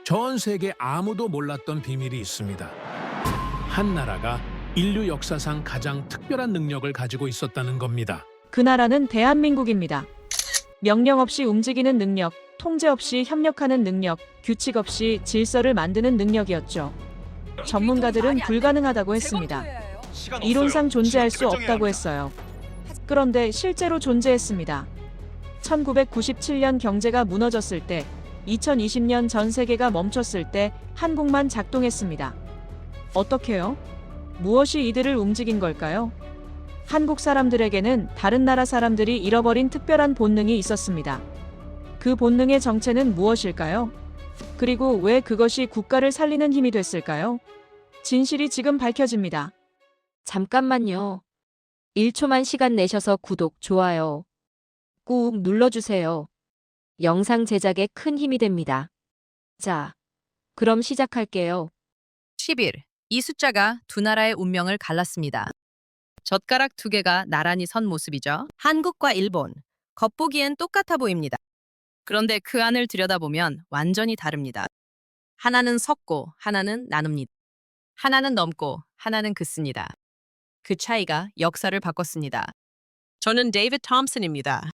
전 세계 아무도 몰랐던 비밀이 있습니다. 한 나라가 인류 역사상 가장 특별한 능력을 가지고 있었다는 겁니다. 그 나라는 대한민국입니다. 명령 없이 움직이는 능력, 통제 없이 협력하는 능력, 규칙 없이 질서를 만드는 능력이었죠. 전문가들은 불가능하다고 했습니다. 이론상 존재할 수 없다고 했어요. 그런데 실제로 존재했습니다. 1997년 경제가 무너졌을 때, 2020년 전 세계가 멈췄을 때 한국만 작동했습니다. 어떻게요? 무엇이 이들을 움직인 걸까요? 한국 사람들에게는 다른 나라 사람들이 잃어버린 특별한 본능이 있었습니다. 그 본능의 정체는 무엇일까요? 그리고 왜 그것이 국가를 살리는 힘이 됐을까요? 진실이 지금 밝혀집니다. 잠깐만요. 1초만 시간 내셔서 구독, 좋아요 꾹 눌러주세요. 영상 제작에 큰 힘이 됩니다. 자, 그럼 시작할게요. 10일, 이 숫자가 두 나라의 운명을 갈랐습니다. 젓가락 두 개가 나란히 선 모습이죠. 한국과 일본, 겉보기엔 똑같아 보입니다. 그런데 그 안을 들여다보면 완전히 다릅니다. 하나는 섰고 하나는 나눕니다. 하나는 넘고 하나는 긋습니다. 그 차이가 역사를 바꿨습니다. 저는 데이비드 톰슨입니다.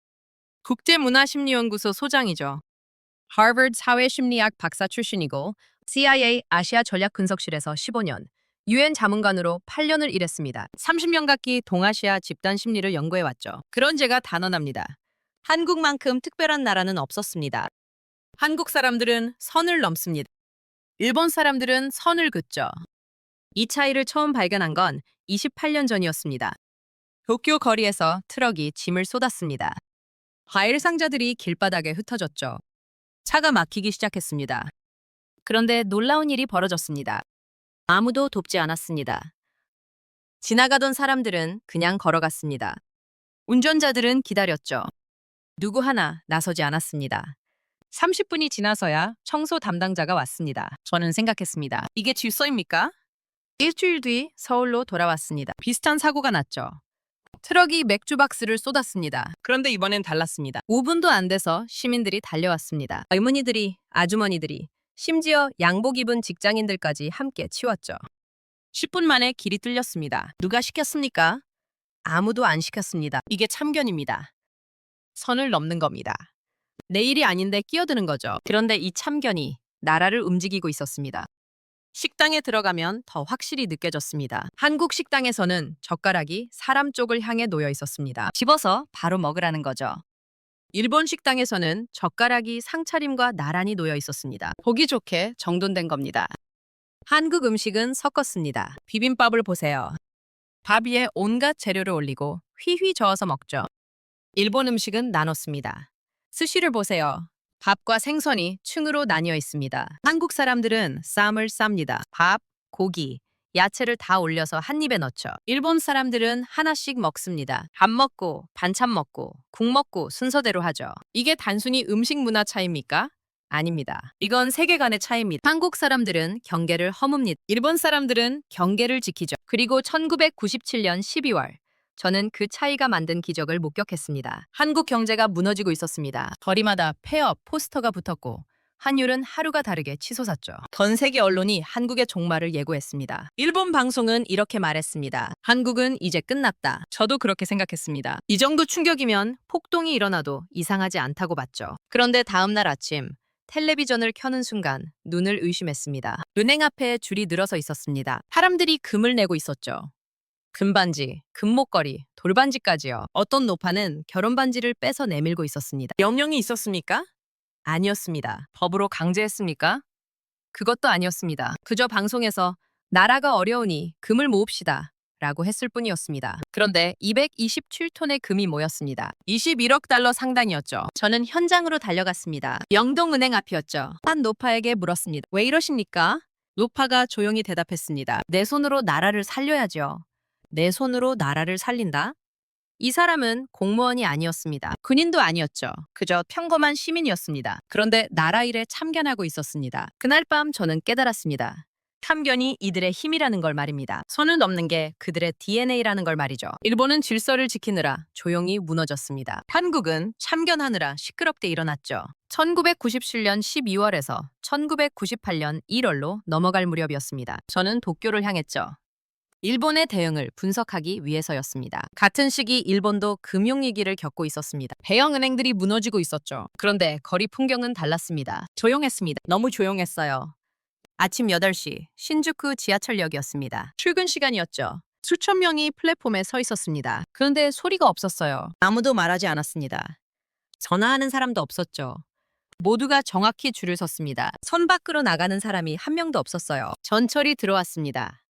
국제문화심리연구소 소장이죠. 하버드 사회심리학 박사 출신이고 CIA 아시아 전략분석실에서 15년, UN 자문관으로 8년을 일했습니다. 30년 가까이 동아시아 집단 심리를 연구해왔죠. 그런 제가 단언합니다. 한국만큼 특별한 나라는 없었습니다. 한국 사람들은 선을 넘습니다. 일본 사람들은 선을 긋죠. 이 차이를 처음 발견한 건 28년 전이었습니다. 도쿄 거리에서 트럭이 짐을 쏟았습니다. 과일 상자들이 길바닥에 흩어졌죠. 차가 막히기 시작했습니다. 그런데 놀라운 일이 벌어졌습니다. 아무도 돕지 않았습니다. 지나가던 사람들은 그냥 걸어갔습니다. 운전자들은 기다렸죠. 누구 하나 나서지 않았습니다. 30분이 지나서야 청소 담당자가 왔습니다. 저는 생각했습니다. 이게 질서입니까? 일주일 뒤 서울로 돌아왔습니다. 비슷한 사고가 났죠. 트럭이 맥주 박스를 쏟았습니다. 그런데 이번엔 달랐습니다. 5분도 안 돼서 시민들이 달려왔습니다. 할머니들이, 아주머니들이, 심지어 양복 입은 직장인들까지 함께 치웠죠. 10분 만에 길이 뚫렸습니다. 누가 시켰습니까? 아무도 안 시켰습니다. 이게 참견입니다. 선을 넘는 겁니다. 내 일이 아닌데 끼어드는 거죠. 그런데 이 참견이 나라를 움직이고 있었습니다. 식당에 들어가면 더 확실히 느껴졌습니다. 한국 식당에서는 젓가락이 사람 쪽을 향해 놓여 있었습니다. 집어서 바로 먹으라는 거죠. 일본 식당에서는 젓가락이 상차림과 나란히 놓여 있었습니다. 보기 좋게 정돈된 겁니다. 한국 음식은 섞었습니다. 비빔밥을 보세요. 밥 위에 온갖 재료를 올리고 휘휘 저어서 먹죠. 일본 음식은 나눴습니다. 스시를 보세요. 밥과 생선이 층으로 나뉘어 있습니다. 한국 사람들은 쌈을 쌉니다. 밥, 고기, 야채를 다 올려서 한 입에 넣죠. 일본 사람들은 하나씩 먹습니다. 밥 먹고, 반찬 먹고, 국 먹고 순서대로 하죠. 이게 단순히 음식 문화 차이입니까? 아닙니다. 이건 세계관의 차이입니다. 한국 사람들은 경계를 허뭅니다. 일본 사람들은 경계를 지키죠. 그리고 1997년 12월, 저는 그 차이가 만든 기적을 목격했습니다. 한국 경제가 무너지고 있었습니다. 거리마다 폐업, 포스터가 붙었고 환율은 하루가 다르게 치솟았죠. 전 세계 언론이 한국의 종말을 예고했습니다. 일본 방송은 이렇게 말했습니다. 한국은 이제 끝났다. 저도 그렇게 생각했습니다. 이 정도 충격이면 폭동이 일어나도 이상하지 않다고 봤죠. 그런데 다음 날 아침 텔레비전을 켜는 순간 눈을 의심했습니다. 은행 앞에 줄이 늘어서 있었습니다. 사람들이 금을 내고 있었죠. 금반지, 금목걸이, 돌반지까지요. 어떤 노파는 결혼반지를 빼서 내밀고 있었습니다. 명령이 있었습니까? 아니었습니다. 법으로 강제했습니까? 그것도 아니었습니다. 그저 방송에서 나라가 어려우니 금을 모읍시다 라고 했을 뿐이었습니다. 그런데 227톤의 금이 모였습니다. 21억 달러 상당이었죠. 저는 현장으로 달려갔습니다. 영동은행 앞이었죠. 한 노파에게 물었습니다. 왜 이러십니까? 노파가 조용히 대답했습니다. 내 손으로 나라를 살려야죠. 내 손으로 나라를 살린다? 이 사람은 공무원이 아니었습니다. 군인도 아니었죠. 그저 평범한 시민이었습니다. 그런데 나라 일에 참견하고 있었습니다. 그날 밤 저는 깨달았습니다. 참견이 이들의 힘이라는 걸 말입니다. 선을 넘는 게 그들의 DNA라는 걸 말이죠. 일본은 질서를 지키느라 조용히 무너졌습니다. 한국은 참견하느라 시끄럽게 일어났죠. 1997년 12월에서 1998년 1월로 넘어갈 무렵이었습니다. 저는 도쿄를 향했죠. 일본의 대응을 분석하기 위해서였습니다. 같은 시기 일본도 금융위기를 겪고 있었습니다. 대형 은행들이 무너지고 있었죠. 그런데 거리 풍경은 달랐습니다. 조용했습니다. 너무 조용했어요. 아침 8시 신주쿠 지하철역이었습니다. 출근 시간이었죠. 수천 명이 플랫폼에 서 있었습니다. 그런데 소리가 없었어요. 아무도 말하지 않았습니다. 전화하는 사람도 없었죠. 모두가 정확히 줄을 섰습니다. 선 밖으로 나가는 사람이 한 명도 없었어요. 전철이 들어왔습니다.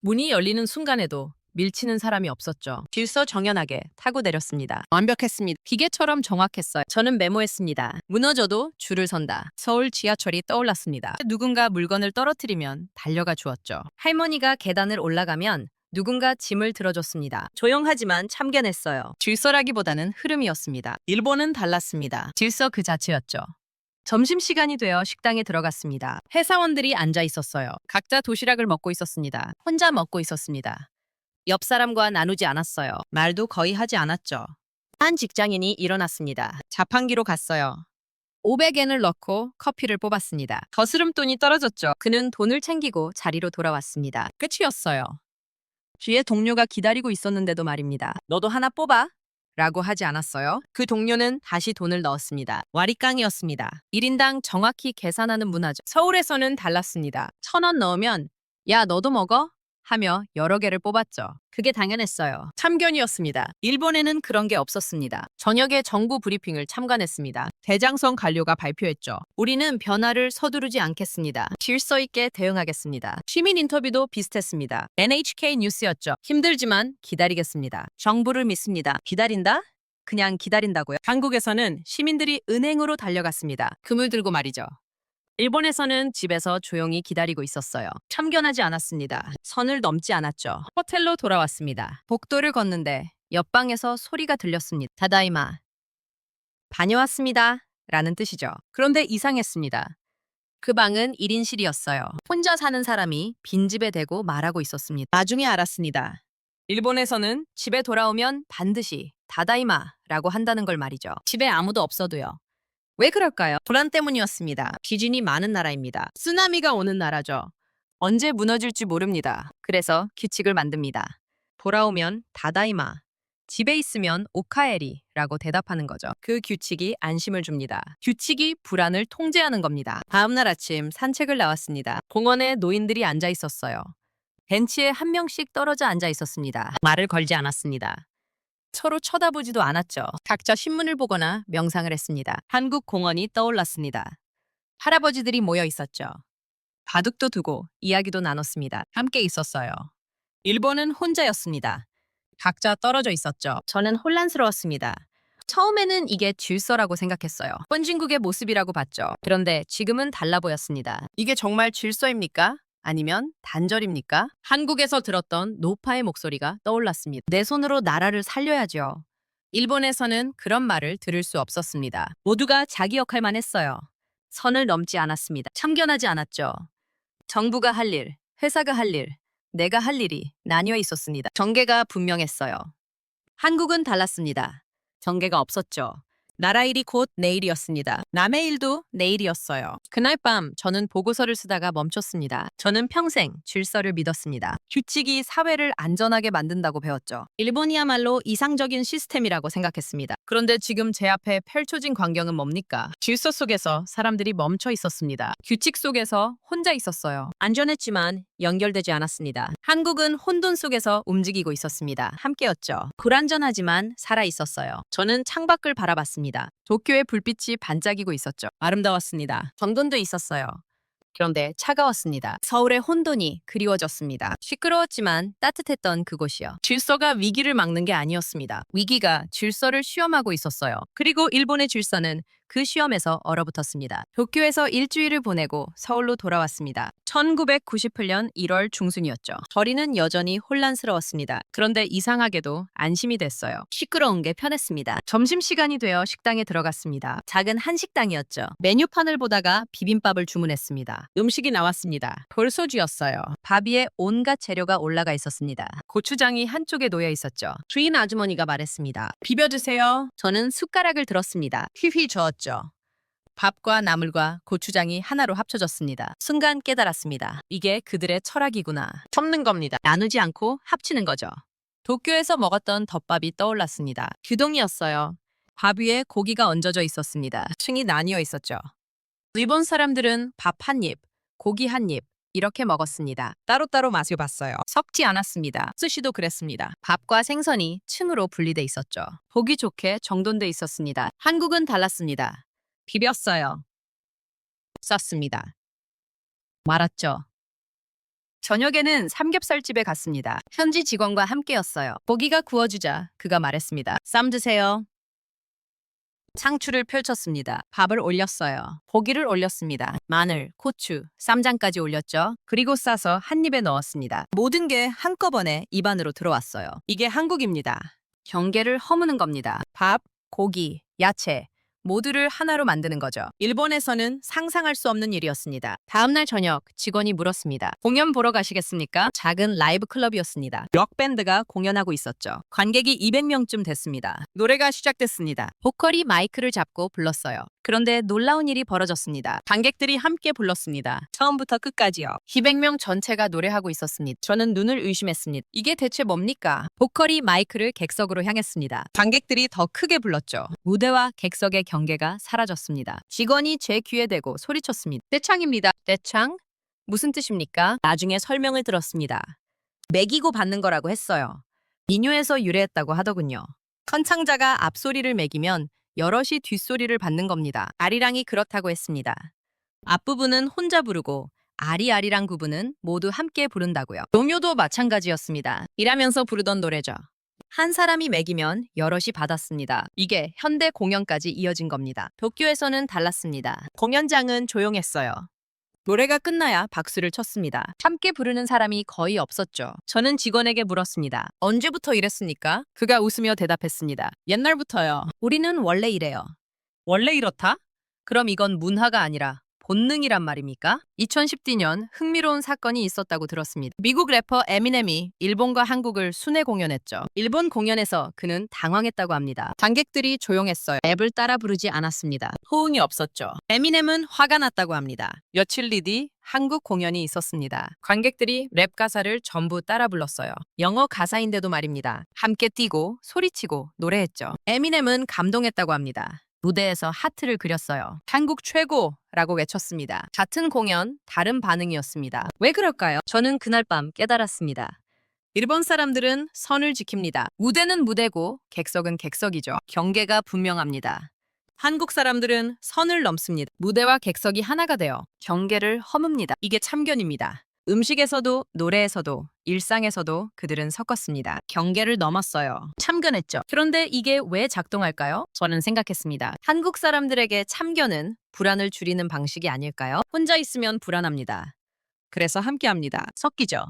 문이 열리는 순간에도 밀치는 사람이 없었죠. 질서 정연하게 타고 내렸습니다. 완벽했습니다. 기계처럼 정확했어요. 저는 메모했습니다. 무너져도 줄을 선다. 서울 지하철이 떠올랐습니다. 누군가 물건을 떨어뜨리면 달려가 주었죠. 할머니가 계단을 올라가면 누군가 짐을 들어줬습니다. 조용하지만 참견했어요. 질서라기보다는 흐름이었습니다. 일본은 달랐습니다. 질서 그 자체였죠. 점심시간이 되어 식당에 들어갔습니다. 회사원들이 앉아 있었어요. 각자 도시락을 먹고 있었습니다. 혼자 먹고 있었습니다. 옆 사람과 나누지 않았어요. 말도 거의 하지 않았죠. 한 직장인이 일어났습니다. 자판기로 갔어요. 500엔을 넣고 커피를 뽑았습니다. 거스름돈이 떨어졌죠. 그는 돈을 챙기고 자리로 돌아왔습니다. 끝이었어요. 뒤에 동료가 기다리고 있었는데도 말입니다. 너도 하나 뽑아? 라고 하지 않았어요. 그 동료는 다시 돈을 넣었습니다. 와리깡이었습니다. 1인당 정확히 계산하는 문화죠. 서울에서는 달랐습니다. 1,000원 넣으면 야 너도 먹어? 하며 여러 개를 뽑았죠. 그게 당연했어요. 참견이었습니다. 일본에는 그런 게 없었습니다. 저녁에 정부 브리핑을 참관했습니다. 대장성 관료가 발표했죠. 우리는 변화를 서두르지 않겠습니다. 질서 있게 대응하겠습니다. 시민 인터뷰도 비슷했습니다. NHK 뉴스였죠. 힘들지만 기다리겠습니다. 정부를 믿습니다. 기다린다? 그냥 기다린다고요. 한국에서는 시민들이 은행으로 달려갔습니다. 금을 들고 말이죠. 일본에서는 집에서 조용히 기다리고 있었어요. 참견하지 않았습니다. 선을 넘지 않았죠. 호텔로 돌아왔습니다. 복도를 걷는데 옆방에서 소리가 들렸습니다. 다다이마. 다녀왔습니다. 라는 뜻이죠. 그런데 이상했습니다. 그 방은 1인실이었어요. 혼자 사는 사람이 빈집에 대고 말하고 있었습니다. 나중에 알았습니다. 일본에서는 집에 돌아오면 반드시 다다이마라고 한다는 걸 말이죠. 집에 아무도 없어도요. 왜 그럴까요? 불안 때문이었습니다. 지진이 많은 나라입니다. 쓰나미가 오는 나라죠. 언제 무너질지 모릅니다. 그래서 규칙을 만듭니다. 돌아오면 다다이마, 집에 있으면 오카에리라고 대답하는 거죠. 그 규칙이 안심을 줍니다. 규칙이 불안을 통제하는 겁니다. 다음 날 아침 산책을 나왔습니다. 공원에 노인들이 앉아 있었어요. 벤치에 한 명씩 떨어져 앉아 있었습니다. 말을 걸지 않았습니다. 서로 쳐다보지도 않았죠. 각자 신문을 보거나 명상을 했습니다. 한국 공원이 떠올랐습니다. 할아버지들이 모여 있었죠. 바둑도 두고 이야기도 나눴습니다. 함께 있었어요. 일본은 혼자였습니다. 각자 떨어져 있었죠. 저는 혼란스러웠습니다. 처음에는 이게 질서라고 생각했어요. 선진국의 모습이라고 봤죠. 그런데 지금은 달라 보였습니다. 이게 정말 질서입니까? 아니면 단절입니까? 한국에서 들었던 노파의 목소리가 떠올랐습니다. 내 손으로 나라를 살려야죠. 일본에서는 그런 말을 들을 수 없었습니다. 모두가 자기 역할만 했어요. 선을 넘지 않았습니다. 참견하지 않았죠. 정부가 할 일, 회사가 할 일, 내가 할 일이 나뉘어 있었습니다. 경계가 분명했어요. 한국은 달랐습니다. 경계가 없었죠. 나라 일이 곧 내일이었습니다. 남의 일도 내일이었어요. 그날 밤 저는 보고서를 쓰다가 멈췄습니다. 저는 평생 질서를 믿었습니다. 규칙이 사회를 안전하게 만든다고 배웠죠. 일본이야말로 이상적인 시스템이라고 생각했습니다. 그런데 지금 제 앞에 펼쳐진 광경은 뭡니까? 질서 속에서 사람들이 멈춰 있었습니다. 규칙 속에서 혼자 있었어요. 안전했지만 연결되지 않았습니다. 한국은 혼돈 속에서 움직이고 있었습니다. 함께였죠. 불안전하지만 살아 있었어요. 저는 창밖을 바라봤습니다. 도쿄의 불빛이 반짝이고 있었죠. 아름다웠습니다. 정돈도 있었어요. 그런데 차가웠습니다. 서울의 혼돈이 그리워졌습니다. 시끄러웠지만 따뜻했던 그곳이요. 질서가 위기를 막는 게 아니었습니다. 위기가 질서를 시험하고 있었어요. 그리고 일본의 질서는 그 시험에서 얼어붙었습니다. 도쿄에서 일주일을 보내고 서울로 돌아왔습니다. 1998년 1월 중순이었죠. 거리는 여전히 혼란스러웠습니다. 그런데 이상하게도 안심이 됐어요. 시끄러운 게 편했습니다. 점심시간이 되어 식당에 들어갔습니다. 작은 한식당이었죠. 메뉴판을 보다가 비빔밥을 주문했습니다. 음식이 나왔습니다. 돌소주였어요. 밥 위에 온갖 재료가 올라가 있었습니다. 고추장이 한쪽에 놓여 있었죠. 주인 아주머니가 말했습니다. 비벼 드세요. 저는 숟가락을 들었습니다. 휘휘 저었죠. 밥과 나물과 고추장이 하나로 합쳐졌습니다. 순간 깨달았습니다. 이게 그들의 철학이구나. 섞는 겁니다. 나누지 않고 합치는 거죠. 도쿄에서 먹었던 덮밥이 떠올랐습니다. 규동이었어요. 밥 위에 고기가 얹어져 있었습니다. 층이 나뉘어 있었죠. 일본 사람들은 밥 한 입, 고기 한 입, 이렇게 먹었습니다. 따로따로 맛을 봤어요. 섞지 않았습니다. 스시도 그랬습니다. 밥과 생선이 층으로 분리돼 있었죠. 보기 좋게 정돈돼 있었습니다. 한국은 달랐습니다. 비볐어요. 썼습니다. 말았죠. 저녁에는 삼겹살집에 갔습니다. 현지 직원과 함께였어요. 고기가 구워주자 그가 말했습니다. 쌈 드세요. 상추를 펼쳤습니다. 밥을 올렸어요. 고기를 올렸습니다. 마늘, 고추, 쌈장까지 올렸죠. 그리고 싸서 한 입에 넣었습니다. 모든 게 한꺼번에 입안으로 들어왔어요. 이게 한국입니다. 경계를 허무는 겁니다. 밥, 고기, 야채 모두를 하나로 만드는 거죠. 일본에서는 상상할 수 없는 일이었습니다. 다음날 저녁 직원이 물었습니다. 공연 보러 가시겠습니까? 작은 라이브 클럽이었습니다. 록밴드가 공연하고 있었죠. 관객이 200명쯤 됐습니다. 노래가 시작됐습니다. 보컬이 마이크를 잡고 불렀어요. 그런데 놀라운 일이 벌어졌습니다. 관객들이 함께 불렀습니다. 처음부터 끝까지요. 200명 전체가 노래하고 있었습니다. 저는 눈을 의심했습니다. 이게 대체 뭡니까? 보컬이 마이크를 객석으로 향했습니다. 관객들이 더 크게 불렀죠. 무대와 객석의 경계가 사라졌습니다. 직원이 제 귀에 대고 소리쳤습니다. 떼창입니다. 떼창? 무슨 뜻입니까? 나중에 설명을 들었습니다. 매기고 받는 거라고 했어요. 민요에서 유래했다고 하더군요. 선창자가 앞소리를 매기면 여럿이 뒷소리를 받는 겁니다. 아리랑이 그렇다고 했습니다. 앞부분은 혼자 부르고 아리아리랑 부분은 모두 함께 부른다고요. 동요도 마찬가지였습니다. 일하면서 부르던 노래죠. 한 사람이 매기면 여럿이 받았습니다. 이게 현대 공연까지 이어진 겁니다. 도쿄에서는 달랐습니다. 공연장은 조용했어요. 노래가 끝나야 박수를 쳤습니다. 함께 부르는 사람이 거의 없었죠. 저는 직원에게 물었습니다. 언제부터 이랬습니까? 그가 웃으며 대답했습니다. 옛날부터요. 우리는 원래 이래요. 원래 이렇다? 그럼 이건 문화가 아니라 본능이란 말입니까? 2010년 흥미로운 사건이 있었다고 들었습니다. 미국 래퍼 에미넴이 일본과 한국을 순회 공연했죠. 일본 공연에서 그는 당황했다고 합니다. 관객들이 조용했어요. 랩을 따라 부르지 않았습니다. 호응이 없었죠. 에미넴은 화가 났다고 합니다. 며칠 뒤 한국 공연이 있었습니다. 관객들이 랩 가사를 전부 따라 불렀어요. 영어 가사인데도 말입니다. 함께 뛰고 소리치고 노래했죠. 에미넴은 감동했다고 합니다. 무대에서 하트를 그렸어요. 한국 최고라고 외쳤습니다. 같은 공연, 다른 반응이었습니다. 왜 그럴까요? 저는 그날 밤 깨달았습니다. 일본 사람들은 선을 지킵니다. 무대는 무대고 객석은 객석이죠. 경계가 분명합니다. 한국 사람들은 선을 넘습니다. 무대와 객석이 하나가 되어 경계를 허뭅니다. 이게 참견입니다. 음식에서도 노래에서도 일상에서도 그들은 섞었습니다. 경계를 넘었어요. 참견했죠. 그런데 이게 왜 작동할까요? 저는 생각했습니다. 한국 사람들에게 참견은 불안을 줄이는 방식이 아닐까요? 혼자 있으면 불안합니다. 그래서 함께합니다. 섞이죠.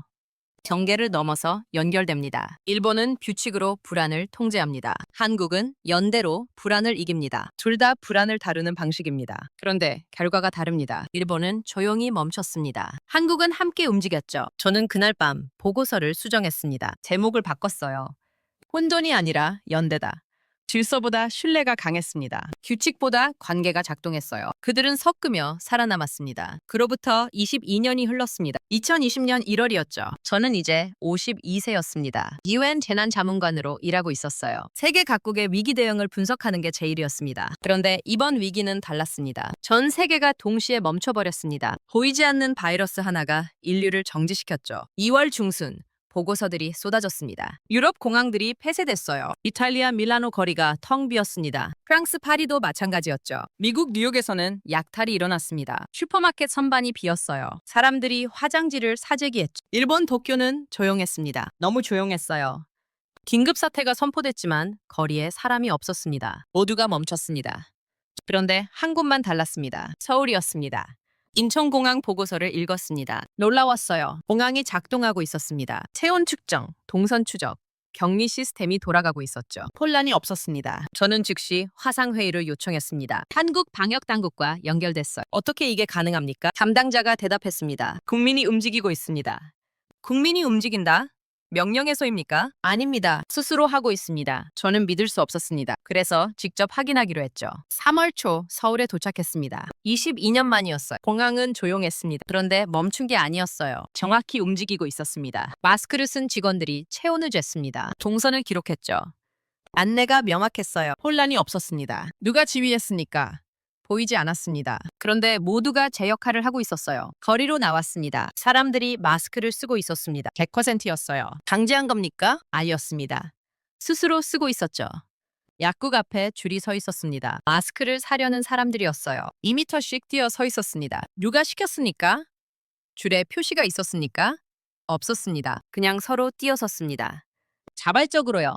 경계를 넘어서 연결됩니다. 일본은 규칙으로 불안을 통제합니다. 한국은 연대로 불안을 이깁니다. 둘 다 불안을 다루는 방식입니다. 그런데 결과가 다릅니다. 일본은 조용히 멈췄습니다. 한국은 함께 움직였죠. 저는 그날 밤 보고서를 수정했습니다. 제목을 바꿨어요. 혼돈이 아니라 연대다. 질서보다 신뢰가 강했습니다. 규칙보다 관계가 작동했어요. 그들은 섞으며 살아남았습니다. 그로부터 22년이 흘렀습니다. 2020년 1월이었죠. 저는 이제 52세였습니다. UN 재난자문관으로 일하고 있었어요. 세계 각국의 위기 대응을 분석하는 게 제 일이었습니다. 그런데 이번 위기는 달랐습니다. 전 세계가 동시에 멈춰버렸습니다. 보이지 않는 바이러스 하나가 인류를 정지시켰죠. 2월 중순 보고서들이 쏟아졌습니다. 유럽 공항들이 폐쇄됐어요. 이탈리아 밀라노 거리가 텅 비었습니다. 프랑스 파리도 마찬가지였죠. 미국 뉴욕에서는 약탈이 일어났습니다. 슈퍼마켓 선반이 비었어요. 사람들이 화장지를 사재기했죠. 일본 도쿄는 조용했습니다. 너무 조용했어요. 긴급 사태가 선포됐지만 거리에 사람이 없었습니다. 모두가 멈췄습니다. 그런데 한 곳만 달랐습니다. 서울이었습니다. 인천공항 보고서를 읽었습니다. 놀라웠어요. 공항이 작동하고 있었습니다. 체온 측정, 동선 추적, 격리 시스템이 돌아가고 있었죠. 혼란이 없었습니다. 저는 즉시 화상회의를 요청했습니다. 한국 방역당국과 연결됐어요. 어떻게 이게 가능합니까? 담당자가 대답했습니다. 국민이 움직이고 있습니다. 국민이 움직인다? 명령해서입니까? 아닙니다. 스스로 하고 있습니다. 저는 믿을 수 없었습니다. 그래서 직접 확인하기로 했죠. 3월 초 서울에 도착했습니다. 22년 만이었어요. 공항은 조용했습니다. 그런데 멈춘 게 아니었어요. 정확히 움직이고 있었습니다. 마스크를 쓴 직원들이 체온을 쟀습니다. 동선을 기록했죠. 안내가 명확했어요. 혼란이 없었습니다. 누가 지휘했습니까? 보이지 않았습니다. 그런데 모두가 제 역할을 하고 있었어요. 거리로 나왔습니다. 사람들이 마스크를 쓰고 있었습니다. 100%였어요. 강제한 겁니까? 아니었습니다. 스스로 쓰고 있었죠. 약국 앞에 줄이 서 있었습니다. 마스크를 사려는 사람들이었어요. 2m씩 뛰어 서 있었습니다. 누가 시켰습니까? 줄에 표시가 있었습니까? 없었습니다. 그냥 서로 뛰어섰습니다. 자발적으로요.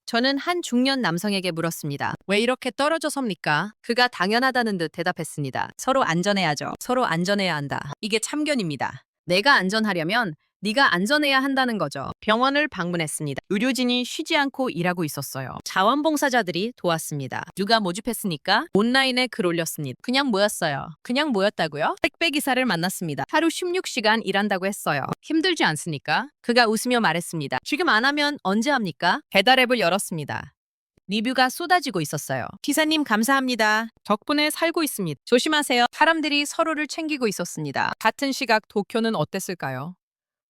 저는 한 중년 남성에게 물었습니다. 왜 이렇게 떨어져 섭니까? 그가 당연하다는 듯 대답했습니다. 서로 안전해야죠. 서로 안전해야 한다. 이게 참견입니다. 내가 안전하려면 네가 안전해야 한다는 거죠. 병원을 방문했습니다. 의료진이 쉬지 않고 일하고 있었어요. 자원봉사자들이 도왔습니다. 누가 모집했습니까? 온라인에 글 올렸습니다. 그냥 모였어요. 그냥 모였다고요? 택배기사를 만났습니다. 하루 16시간 일한다고 했어요. 힘들지 않습니까? 그가 웃으며 말했습니다. 지금 안 하면 언제 합니까? 배달앱을 열었습니다. 리뷰가 쏟아지고 있었어요. 기사님 감사합니다. 덕분에 살고 있습니다. 조심하세요. 사람들이 서로를 챙기고 있었습니다. 같은 시각 도쿄는 어땠을까요?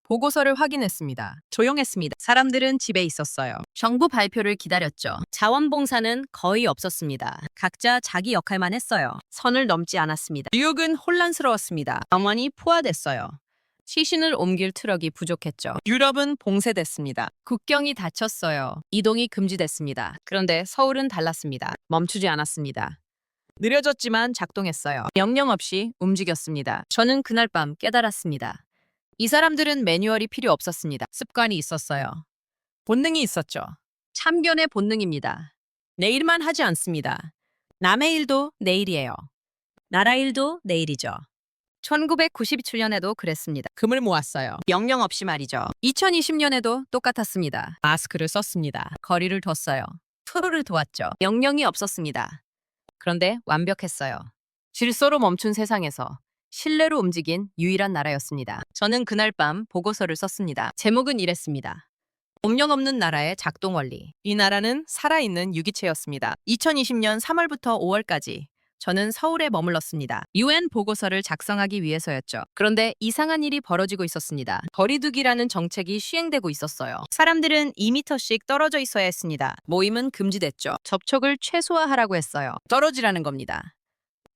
보고서를 확인했습니다. 조용했습니다. 사람들은 집에 있었어요. 정부 발표를 기다렸죠. 자원봉사는 거의 없었습니다. 각자 자기 역할만 했어요. 선을 넘지 않았습니다. 뉴욕은 혼란스러웠습니다. 병원이 포화됐어요. 시신을 옮길 트럭이 부족했죠. 유럽은 봉쇄됐습니다. 국경이 닫혔어요. 이동이 금지됐습니다. 그런데 서울은 달랐습니다. 멈추지 않았습니다. 느려졌지만 작동했어요. 명령 없이 움직였습니다. 저는 그날 밤 깨달았습니다. 이 사람들은 매뉴얼이 필요 없었습니다. 습관이 있었어요. 본능이 있었죠. 참견의 본능입니다. 내 일만 하지 않습니다. 남의 일도 내일이에요. 나라 일도 내일이죠. 1997년에도 그랬습니다. 금을 모았어요. 명령 없이 말이죠. 2020년에도 똑같았습니다. 마스크를 썼습니다. 거리를 뒀어요. 프로를 도왔죠. 명령이 없었습니다. 그런데 완벽했어요. 질서로 멈춘 세상에서 신뢰로 움직인 유일한 나라였습니다. 저는 그날 밤 보고서를 썼습니다. 제목은 이랬습니다. 법령 없는 나라의 작동 원리. 이 나라는 살아있는 유기체였습니다. 2020년 3월부터 5월까지 저는 서울에 머물렀습니다. UN 보고서를 작성하기 위해서였죠. 그런데 이상한 일이 벌어지고 있었습니다. 거리두기라는 정책이 시행되고 있었어요. 사람들은 2m씩 떨어져 있어야 했습니다. 모임은 금지됐죠. 접촉을 최소화하라고 했어요. 떨어지라는 겁니다.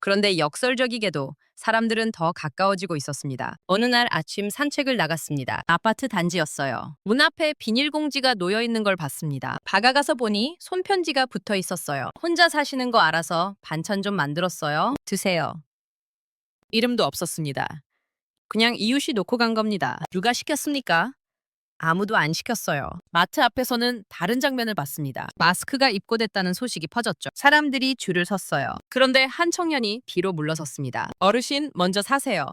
그런데 역설적이게도 사람들은 더 가까워지고 있었습니다. 어느 날 아침 산책을 나갔습니다. 아파트 단지였어요. 문 앞에 비닐봉지가 놓여 있는 걸 봤습니다. 다가가서 보니 손편지가 붙어 있었어요. 혼자 사시는 거 알아서 반찬 좀 만들었어요. 드세요. 이름도 없었습니다. 그냥 이웃이 놓고 간 겁니다. 누가 시켰습니까? 아무도 안 시켰어요. 마트 앞에서는 다른 장면을 봤습니다. 마스크가 입고됐다는 소식이 퍼졌죠. 사람들이 줄을 섰어요. 그런데 한 청년이 뒤로 물러섰습니다. 어르신 먼저 사세요.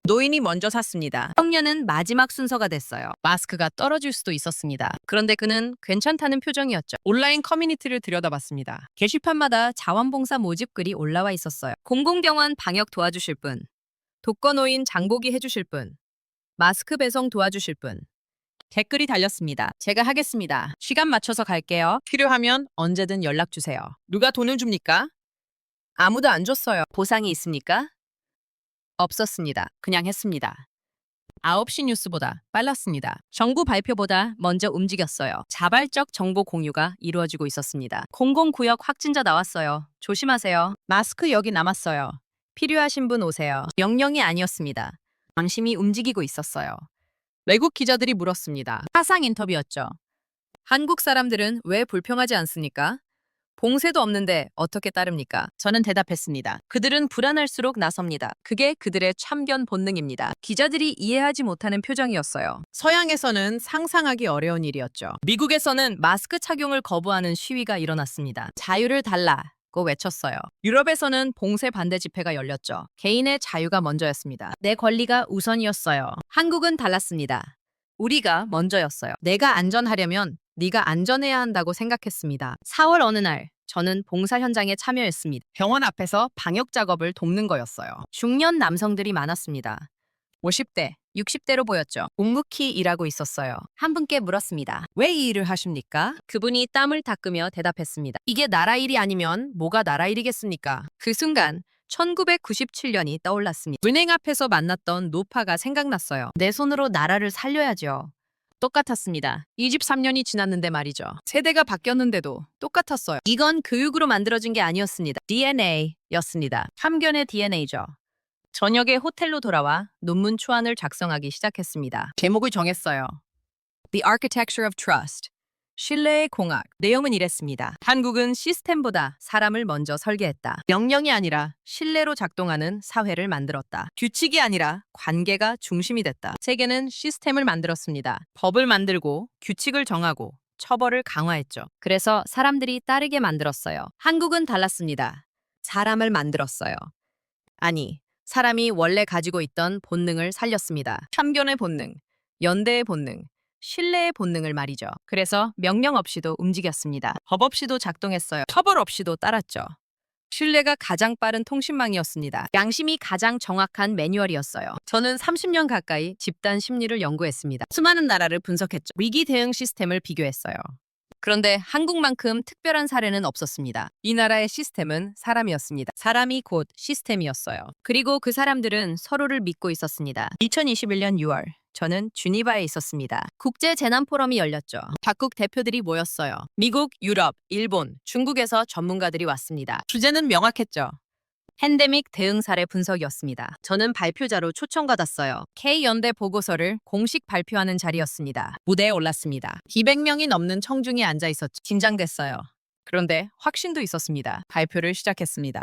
노인이 먼저 샀습니다. 청년은 마지막 순서가 됐어요. 마스크가 떨어질 수도 있었습니다. 그런데 그는 괜찮다는 표정이었죠. 온라인 커뮤니티를 들여다봤습니다. 게시판마다 자원봉사 모집글이 올라와 있었어요. 공공병원 방역 도와주실 분, 독거노인 장보기 해주실 분, 마스크 배송 도와주실 분. 댓글이 달렸습니다. 제가 하겠습니다. 시간 맞춰서 갈게요. 필요하면 언제든 연락 주세요. 누가 돈을 줍니까? 아무도 안 줬어요. 보상이 있습니까? 없었습니다. 그냥 했습니다. 9시 뉴스보다 빨랐습니다. 정부 발표보다 먼저 움직였어요. 자발적 정보 공유가 이루어지고 있었습니다. 공공구역 확진자 나왔어요. 조심하세요. 마스크 여기 남았어요. 필요하신 분 오세요. 명령이 아니었습니다. 방심이 움직이고 있었어요. 외국 기자들이 물었습니다. 화상 인터뷰였죠. 한국 사람들은 왜 불평하지 않습니까? 봉쇄도 없는데 어떻게 따릅니까? 저는 대답했습니다. 그들은 불안할수록 나섭니다. 그게 그들의 참견 본능입니다. 기자들이 이해하지 못하는 표정이었어요. 서양에서는 상상하기 어려운 일이었죠. 미국에서는 마스크 착용을 거부하는 시위가 일어났습니다. 자유를 달라고 외쳤어요. 유럽에서는 봉쇄 반대 집회가 열렸죠. 개인의 자유가 먼저였습니다. 내 권리가 우선이었어요. 한국은 달랐습니다. 우리가 먼저였어요. 내가 안전하려면 네가 안전해야 한다고 생각했습니다. 4월 어느 날 저는 봉사 현장에 참여했습니다. 병원 앞에서 방역 작업을 돕는 거였어요. 중년 남성들이 많았습니다. 50대, 60대로 보였죠. 묵묵히 일하고 있었어요. 한 분께 물었습니다. 왜 이 일을 하십니까? 그분이 땀을 닦으며 대답했습니다. 이게 나라 일이 아니면 뭐가 나라 일이겠습니까? 그 순간 1997년이 떠올랐습니다. 은행 앞에서 만났던 노파가 생각났어요. 내 손으로 나라를 살려야죠. 똑같았습니다. 23년이 지났는데 말이죠. 세대가 바뀌었는데도 똑같았어요. 이건 교육으로 만들어진 게 아니었습니다. DNA였습니다. 참견의 DNA죠. 저녁에 호텔로 돌아와 논문 초안을 작성하기 시작했습니다. 제목을 정했어요. The Architecture of Trust. 신뢰의 공학. 내용은 이랬습니다. 한국은 시스템보다 사람을 먼저 설계했다. 명령이 아니라 신뢰로 작동하는 사회를 만들었다. 규칙이 아니라 관계가 중심이 됐다. 세계는 시스템을 만들었습니다. 법을 만들고 규칙을 정하고 처벌을 강화했죠. 그래서 사람들이 따르게 만들었어요. 한국은 달랐습니다. 사람을 만들었어요. 아니, 사람이 원래 가지고 있던 본능을 살렸습니다. 참견의 본능, 연대의 본능, 신뢰의 본능을 말이죠. 그래서 명령 없이도 움직였습니다. 법 없이도 작동했어요. 처벌 없이도 따랐죠. 신뢰가 가장 빠른 통신망이었습니다. 양심이 가장 정확한 매뉴얼이었어요. 저는 30년 가까이 집단 심리를 연구했습니다. 수많은 나라를 분석했죠. 위기 대응 시스템을 비교했어요. 그런데 한국만큼 특별한 사례는 없었습니다. 이 나라의 시스템은 사람이었습니다. 사람이 곧 시스템이었어요. 그리고 그 사람들은 서로를 믿고 있었습니다. 2021년 6월 저는 주니바에 있었습니다. 국제재난포럼이 열렸죠. 각국 대표들이 모였어요. 미국, 유럽, 일본, 중국에서 전문가들이 왔습니다. 주제는 명확했죠. 팬데믹 대응 사례 분석이었습니다. 저는 발표자로 초청받았어요. K연대 보고서를 공식 발표하는 자리였습니다. 무대에 올랐습니다. 200명이 넘는 청중이 앉아 있었죠. 긴장됐어요. 그런데 확신도 있었습니다. 발표를 시작했습니다.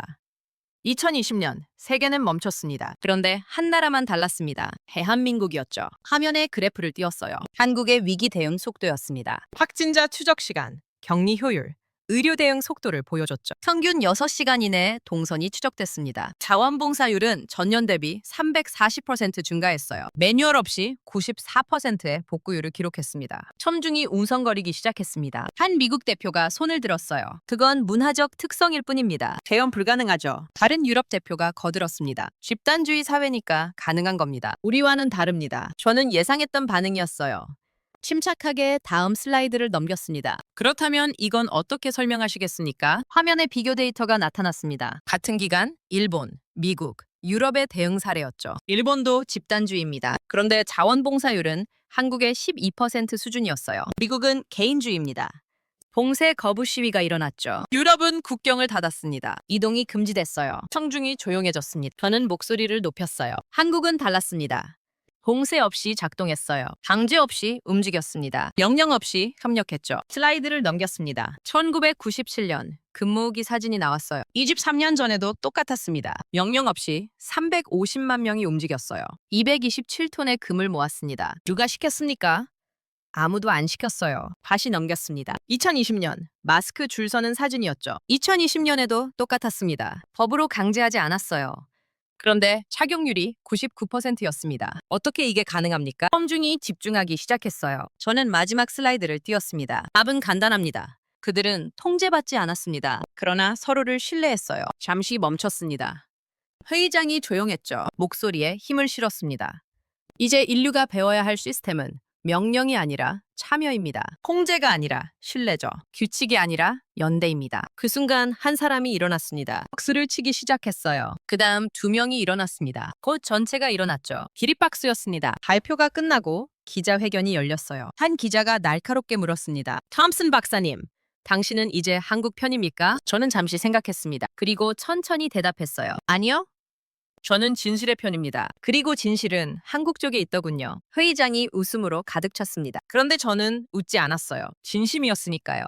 2020년 세계는 멈췄습니다. 그런데 한 나라만 달랐습니다. 대한민국이었죠. 화면에 그래프를 띄웠어요. 한국의 위기 대응 속도였습니다. 확진자 추적 시간, 격리 효율, 의료 대응 속도를 보여줬죠. 평균 6시간 이내에 동선이 추적됐습니다. 자원봉사율은 전년 대비 340% 증가했어요. 매뉴얼 없이 94%의 복구율을 기록했습니다. 첨중이 웅성거리기 시작했습니다. 한 미국 대표가 손을 들었어요. 그건 문화적 특성일 뿐입니다. 재현 불가능하죠. 다른 유럽 대표가 거들었습니다. 집단주의 사회니까 가능한 겁니다. 우리와는 다릅니다. 저는 예상했던 반응이었어요. 침착하게 다음 슬라이드를 넘겼습니다. 그렇다면 이건 어떻게 설명하시겠습니까? 화면에 비교 데이터가 나타났습니다. 같은 기간 일본, 미국, 유럽의 대응 사례였죠. 일본도 집단주의입니다. 그런데 자원봉사율은 한국의 12% 수준이었어요. 미국은 개인주의입니다. 봉쇄 거부 시위가 일어났죠. 유럽은 국경을 닫았습니다. 이동이 금지됐어요. 청중이 조용해졌습니다. 저는 목소리를 높였어요. 한국은 달랐습니다. 봉쇄 없이 작동했어요. 강제 없이 움직였습니다. 명령 없이 협력했죠. 슬라이드를 넘겼습니다. 1997년 근무기 사진이 나왔어요. 23년 전에도 똑같았습니다. 명령 없이 350만 명이 움직였어요. 227톤의 금을 모았습니다. 누가 시켰습니까? 아무도 안 시켰어요. 다시 넘겼습니다. 2020년 마스크 줄 서는 사진이었죠. 2020년에도 똑같았습니다. 법으로 강제하지 않았어요. 그런데 착용률이 99%였습니다. 어떻게 이게 가능합니까? 청중이 집중하기 시작했어요. 저는 마지막 슬라이드를 띄웠습니다. 답은 간단합니다. 그들은 통제받지 않았습니다. 그러나 서로를 신뢰했어요. 잠시 멈췄습니다. 회의장이 조용했죠. 목소리에 힘을 실었습니다. 이제 인류가 배워야 할 시스템은 명령이 아니라 참여입니다. 통제가 아니라 신뢰죠. 규칙이 아니라 연대입니다. 그 순간 한 사람이 일어났습니다. 박수를 치기 시작했어요. 그 다음 2명이 일어났습니다. 곧 전체가 일어났죠. 기립박수였습니다. 발표가 끝나고 기자회견이 열렸어요. 한 기자가 날카롭게 물었습니다. 톰슨 박사님, 당신은 이제 한국 편입니까? 저는 잠시 생각했습니다. 그리고 천천히 대답했어요. 아니요. 저는 진실의 편입니다. 그리고 진실은 한국 쪽에 있더군요. 회의장이 웃음으로 가득 찼습니다. 그런데 저는 웃지 않았어요. 진심이었으니까요.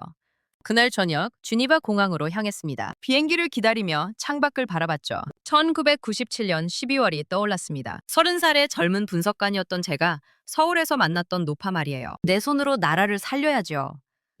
그날 저녁 주니바 공항으로 향했습니다. 비행기를 기다리며 창밖을 바라봤죠. 1997년 12월이 떠올랐습니다. 30살의 젊은 분석관이었던 제가 서울에서 만났던 노파 말이에요. 내 손으로 나라를 살려야죠.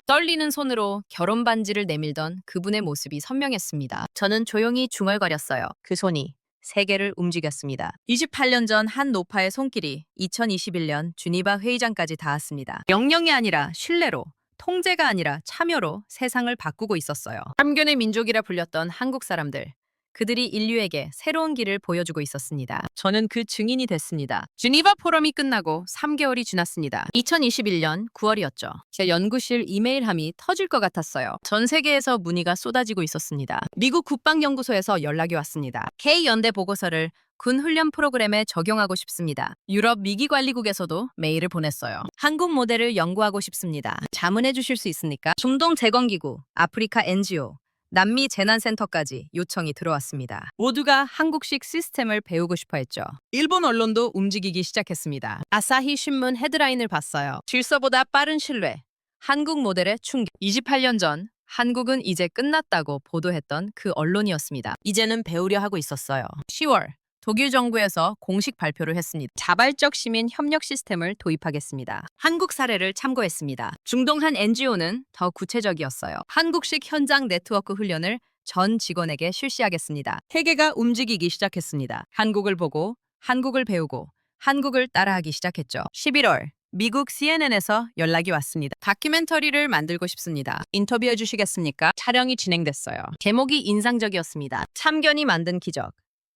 떨리는 손으로 결혼 반지를 내밀던 그분의 모습이 선명했습니다. 저는 조용히 중얼거렸어요. 그 손이 세계를 움직였습니다. 28년 전 한 노파의 손길이 2021년 주니바 회의장까지 닿았습니다. 명령이 아니라 신뢰로, 통제가 아니라 참여로 세상을 바꾸고 있었어요. 참견의 민족이라 불렸던 한국 사람들. 그들이 인류에게 새로운 길을 보여주고 있었습니다. 저는 그 증인이 됐습니다. 지니바 포럼이 끝나고 3개월이 지났습니다. 2021년 9월이었죠. 제 연구실 이메일함이 터질 것 같았어요. 전 세계에서 문의가 쏟아지고 있었습니다. 미국 국방연구소에서 연락이 왔습니다. K연대 보고서를 군 훈련 프로그램에 적용하고 싶습니다. 유럽 미기관리국에서도 메일을 보냈어요. 한국 모델을 연구하고 싶습니다. 자문해 주실 수 있습니까? 중동 재건기구, 아프리카 NGO, 남미 재난센터까지 요청이 들어왔습니다. 모두가 한국식 시스템을 배우고 싶어 했죠. 일본 언론도 움직이기 시작했습니다. 아사히 신문 헤드라인을 봤어요. 질서보다 빠른 신뢰, 한국 모델의 충격. 28년 전 한국은 이제 끝났다고 보도했던 그 언론이었습니다. 이제는 배우려 하고 있었어요. 10월 독일 정부에서 공식 발표를 했습니다. 자발적 시민 협력 시스템을 도입하겠습니다. 한국 사례를 참고했습니다. 중동 한 NGO는 더 구체적이었어요. 한국식 현장 네트워크 훈련을 전 직원에게 실시하겠습니다. 세계가 움직이기 시작했습니다. 한국을 보고, 한국을 배우고, 한국을 따라하기 시작했죠. 11월 미국 CNN에서 연락이 왔습니다. 다큐멘터리를 만들고 싶습니다. 인터뷰해 주시겠습니까? 촬영이 진행됐어요. 제목이 인상적이었습니다. 참견이 만든 기적.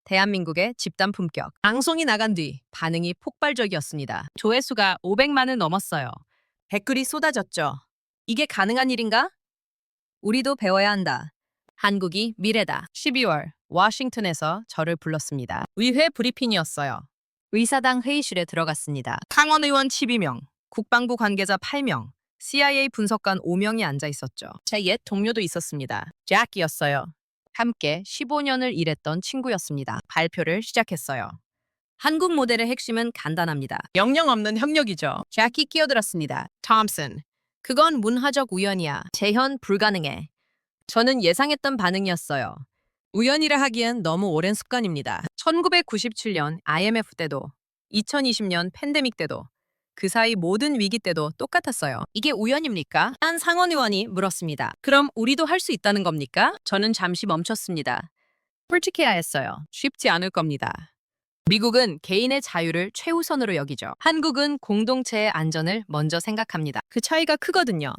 대한민국의 집단 품격. 방송이 나간 뒤 반응이 폭발적이었습니다. 조회수가 500만을 넘었어요. 댓글이 쏟아졌죠. 이게 가능한 일인가? 우리도 배워야 한다. 한국이 미래다. 12월 워싱턴에서 저를 불렀습니다. 의회 브리핑이었어요. 의사당 회의실에 들어갔습니다. 상원 의원 12명, 국방부 관계자 8명, CIA 분석관 5명이 앉아 있었죠. 제 옛 동료도 있었습니다. 잭이었어요. 함께 15년을 일했던 친구였습니다. 발표를 시작했어요. 한국 모델의 핵심은 간단합니다. 영영 없는 협력이죠. 잭이 끼어들었습니다. 톰슨, 그건 문화적 우연이야. 재현 불가능해. 저는 예상했던 반응이었어요. 우연이라 하기엔 너무 오랜 습관입니다. 1997년 IMF 때도, 2020년 팬데믹 때도, 그 사이 모든 위기 때도 똑같았어요. 이게 우연입니까? 한 상원 의원이 물었습니다. 그럼 우리도 할 수 있다는 겁니까? 저는 잠시 멈췄습니다. 솔직해야 했어요. 쉽지 않을 겁니다. 미국은 개인의 자유를 최우선으로 여기죠. 한국은 공동체의 안전을 먼저 생각합니다. 그 차이가 크거든요.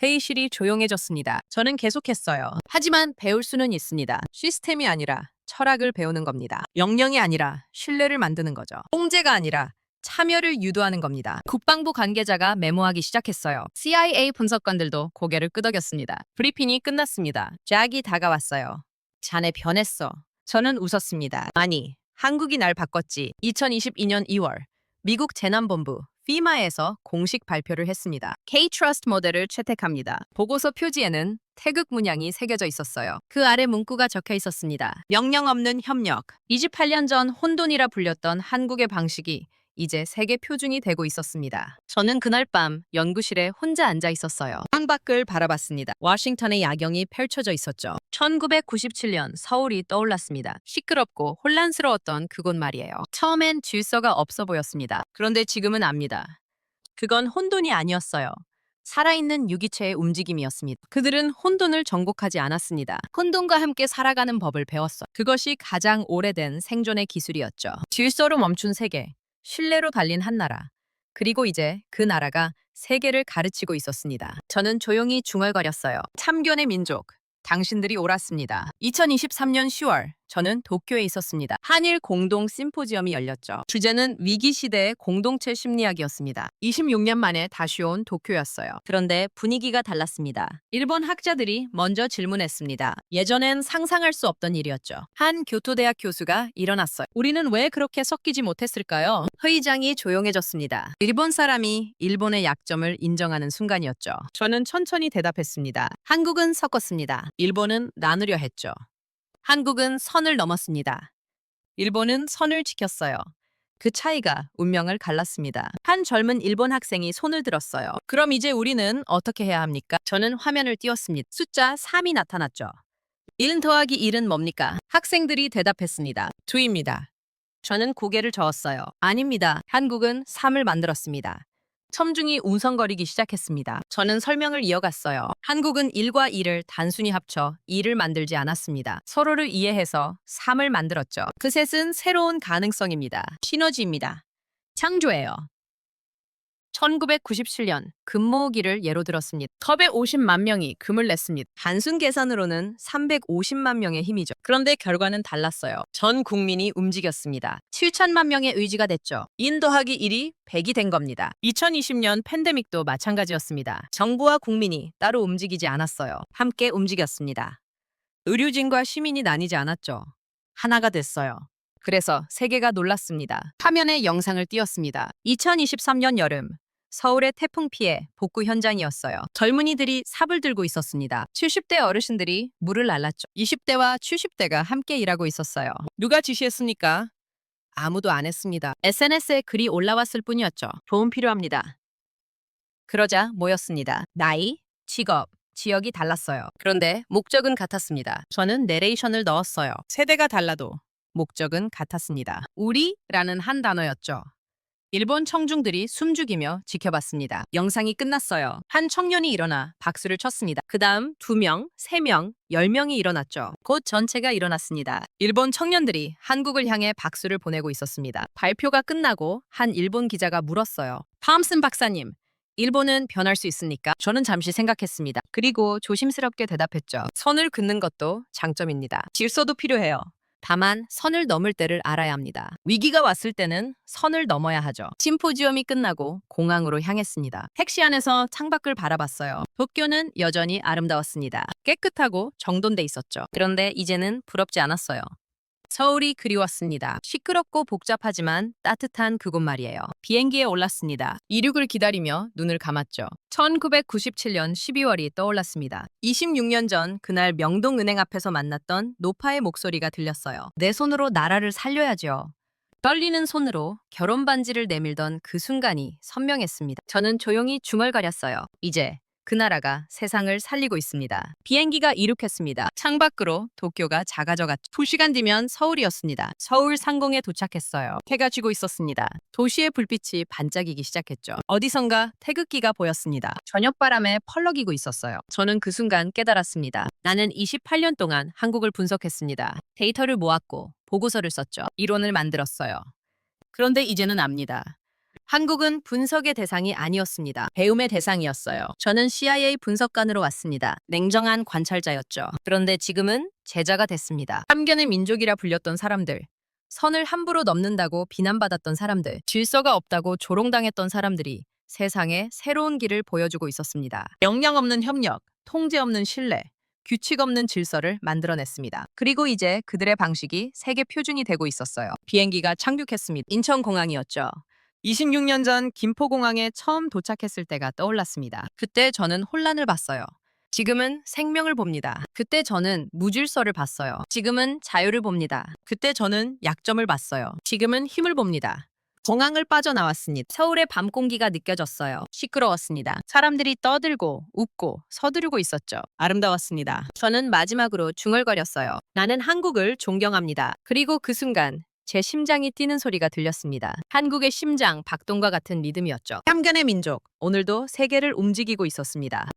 회의실이 조용해졌습니다. 저는 계속했어요. 하지만 배울 수는 있습니다. 시스템이 아니라 철학을 배우는 겁니다. 명령이 아니라 신뢰를 만드는 거죠. 통제가 아니라 참여를 유도하는 겁니다. 국방부 관계자가 메모하기 시작했어요. CIA 분석관들도 고개를 끄덕였습니다. 브리핑이 끝났습니다. 잭이 다가왔어요. 자네 변했어. 저는 웃었습니다. 아니, 한국이 날 바꿨지. 2022년 2월 미국 재난본부 FEMA에서 공식 발표를 했습니다. K-Trust 모델을 채택합니다. 보고서 표지에는 태극 문양이 새겨져 있었어요. 그 아래 문구가 적혀 있었습니다. 명령 없는 협력. 28년 전 혼돈이라 불렸던 한국의 방식이 이제 세계 표준이 되고 있었습니다. 저는 그날 밤 연구실에 혼자 앉아 있었어요. 창밖을 바라봤습니다. 워싱턴의 야경이 펼쳐져 있었죠. 1997년 서울이 떠올랐습니다. 시끄럽고 혼란스러웠던 그곳 말이에요. 처음엔 질서가 없어 보였습니다. 그런데 지금은 압니다. 그건 혼돈이 아니었어요. 살아있는 유기체의 움직임이었습니다. 그들은 혼돈을 정복하지 않았습니다. 혼돈과 함께 살아가는 법을 배웠어요. 그것이 가장 오래된 생존의 기술이었죠. 질서로 멈춘 세계. 신뢰로 달린 한 나라. 그리고 이제 그 나라가 세계를 가르치고 있었습니다. 저는 조용히 중얼거렸어요. 참견의 민족. 당신들이 옳았습니다. 2023년 10월 저는 도쿄에 있었습니다. 한일 공동 심포지엄이 열렸죠. 주제는 위기 시대의 공동체 심리학이었습니다. 26년 만에 다시 온 도쿄였어요. 그런데 분위기가 달랐습니다. 일본 학자들이 먼저 질문했습니다. 예전엔 상상할 수 없던 일이었죠. 한 교토대학 교수가 일어났어요. 우리는 왜 그렇게 섞이지 못했을까요? 회의장이 조용해졌습니다. 일본 사람이 일본의 약점을 인정하는 순간이었죠. 저는 천천히 대답했습니다. 한국은 섞었습니다. 일본은 나누려 했죠. 한국은 선을 넘었습니다. 일본은 선을 지켰어요. 그 차이가 운명을 갈랐습니다. 한 젊은 일본 학생이 손을 들었어요. 그럼 이제 우리는 어떻게 해야 합니까? 저는 화면을 띄웠습니다. 숫자 3이 나타났죠. 1 더하기 1은 뭡니까? 학생들이 대답했습니다. 2입니다. 저는 고개를 저었어요. 아닙니다. 한국은 3을 만들었습니다. 첨중이 웅성거리기 시작했습니다. 저는 설명을 이어갔어요. 한국은 1과 2를 단순히 합쳐 2를 만들지 않았습니다. 서로를 이해해서 3을 만들었죠. 그 셋은 새로운 가능성입니다. 시너지입니다. 창조예요. 1997년 금 모으기를 예로 들었습니다. 컵에 50만 명이 금을 냈습니다. 단순 계산으로는 350만 명의 힘이죠. 그런데 결과는 달랐어요. 전 국민이 움직였습니다. 7천만 명의 의지가 됐죠. 1 더하기 1이 100이 된 겁니다. 2020년 팬데믹도 마찬가지였습니다. 정부와 국민이 따로 움직이지 않았어요. 함께 움직였습니다. 의료진과 시민이 나뉘지 않았죠. 하나가 됐어요. 그래서 세계가 놀랐습니다. 화면에 영상을 띄웠습니다. 2023년 여름, 서울의 태풍 피해 복구 현장이었어요. 젊은이들이 삽을 들고 있었습니다. 70대 어르신들이 물을 날랐죠. 20대와 70대가 함께 일하고 있었어요. 누가 지시했습니까? 아무도 안 했습니다. SNS에 글이 올라왔을 뿐이었죠. 도움 필요합니다. 그러자 모였습니다. 나이, 직업, 지역이 달랐어요. 그런데 목적은 같았습니다. 저는 내레이션을 넣었어요. 세대가 달라도 목적은 같았습니다. 우리라는 한 단어였죠. 일본 청중들이 숨죽이며 지켜봤습니다. 영상이 끝났어요. 한 청년이 일어나 박수를 쳤습니다. 그 다음 2명, 3명, 10명이 일어났죠. 곧 전체가 일어났습니다. 일본 청년들이 한국을 향해 박수를 보내고 있었습니다. 발표가 끝나고 한 일본 기자가 물었어요. 팜슨 박사님, 일본은 변할 수 있습니까? 저는 잠시 생각했습니다. 그리고 조심스럽게 대답했죠. 선을 긋는 것도 장점입니다. 질서도 필요해요. 다만 선을 넘을 때를 알아야 합니다. 위기가 왔을 때는 선을 넘어야 하죠. 심포지엄이 끝나고 공항으로 향했습니다. 택시 안에서 창밖을 바라봤어요. 도쿄는 여전히 아름다웠습니다. 깨끗하고 정돈돼 있었죠. 그런데 이제는 부럽지 않았어요. 서울이 그리웠습니다. 시끄럽고 복잡하지만 따뜻한 그곳 말이에요. 비행기에 올랐습니다. 이륙을 기다리며 눈을 감았죠. 1997년 12월이 떠올랐습니다. 26년 전 그날 명동은행 앞에서 만났던 노파의 목소리가 들렸어요. 내 손으로 나라를 살려야죠. 떨리는 손으로 결혼 반지를 내밀던 그 순간이 선명했습니다. 저는 조용히 중얼거렸어요. 이제 그 나라가 세상을 살리고 있습니다. 비행기가 이륙했습니다. 창밖으로 도쿄가 작아져갔죠. 2시간 뒤면 서울이었습니다. 서울 상공에 도착했어요. 해가 지고 있었습니다. 도시의 불빛이 반짝이기 시작했죠. 어디선가 태극기가 보였습니다. 저녁바람에 펄럭이고 있었어요. 저는 그 순간 깨달았습니다. 나는 28년 동안 한국을 분석했습니다. 데이터를 모았고 보고서를 썼죠. 이론을 만들었어요. 그런데 이제는 압니다. 한국은 분석의 대상이 아니었습니다. 배움의 대상이었어요. 저는 CIA 분석관으로 왔습니다. 냉정한 관찰자였죠. 그런데 지금은 제자가 됐습니다. 참견의 민족이라 불렸던 사람들, 선을 함부로 넘는다고 비난받았던 사람들, 질서가 없다고 조롱당했던 사람들이 세상에 새로운 길을 보여주고 있었습니다. 역량 없는 협력, 통제 없는 신뢰, 규칙 없는 질서를 만들어냈습니다. 그리고 이제 그들의 방식이 세계 표준이 되고 있었어요. 비행기가 착륙했습니다. 인천공항이었죠. 26년 전 김포공항에 처음 도착했을 때가 떠올랐습니다. 그때 저는 혼란을 봤어요. 지금은 생명을 봅니다. 그때 저는 무질서를 봤어요. 지금은 자유를 봅니다. 그때 저는 약점을 봤어요. 지금은 힘을 봅니다. 공항을 빠져나왔습니다. 서울의 밤 공기가 느껴졌어요. 시끄러웠습니다. 사람들이 떠들고 웃고 서두르고 있었죠. 아름다웠습니다. 저는 마지막으로 중얼거렸어요. 나는 한국을 존경합니다. 그리고 그 순간 제 심장이 뛰는 소리가 들렸습니다. 한국의 심장 박동과 같은 리듬이었죠. 참견의 민족, 오늘도 세계를 움직이고 있었습니다.